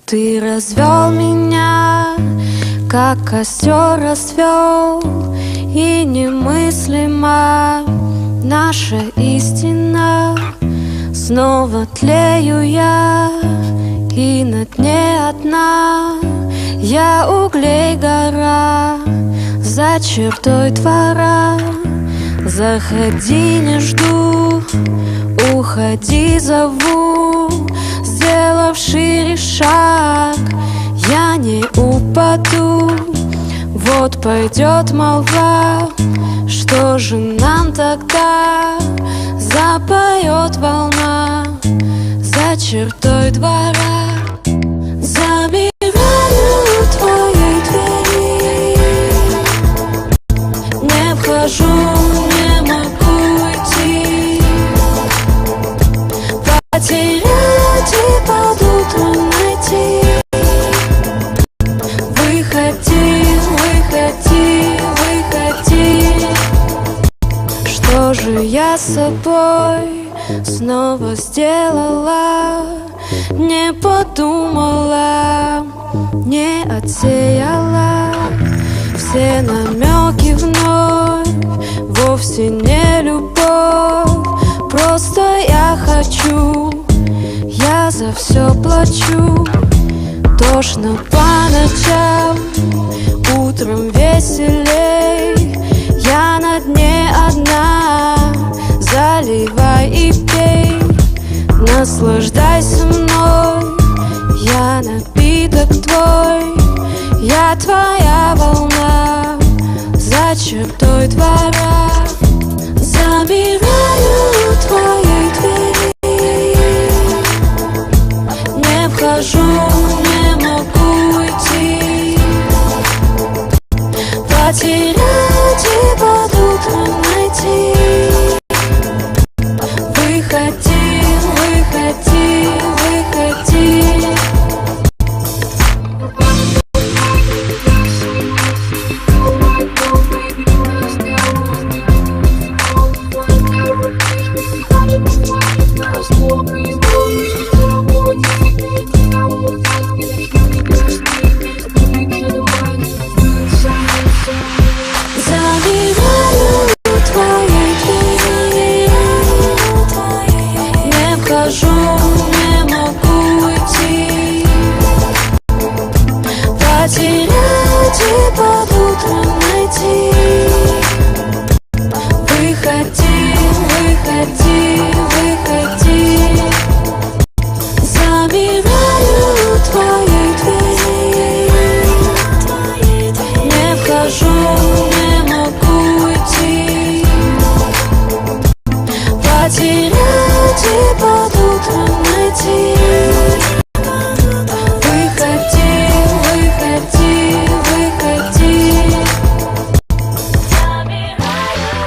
Ты развел меня, как костер расцвел, и немыслима наша истина. Снова тлею я, и на дне одна я углей гора, за чертой двора. Заходи, не жду, уходи, зову. Сделав шире шаг, я не упаду. Вот пойдет молва, что же нам тогда? Запоет волна за чертой двора. Замираю у твоей двери, не вхожу, не могу идти. Потерять и под утром найти. Выходи, выходи, выходи. Что же я с собой снова сделала? Не подумала, не отсеяла. Все намеки вновь, вовсе не любовь. Просто я хочу, я за все плачу. Тошно по ночам, утром веселей. Я на дне одна, заливай и пей. Наслаждайся мной, я напиток твой. Я твоя волна за чертой двора. Замираю у твоей двери, не вхожу, не могу идти. Потерять и под утром найти. Выходи, выходи, выходи. Замираю у твоей двери, не вхожу, не могу идти. Потерять и под утром найти. Выходи, выходи, выходи. Замираю у твоей двери, не вхожу, не могу идти. Потерять и под утром найти. Выходи, выходи, выходи. Замираю.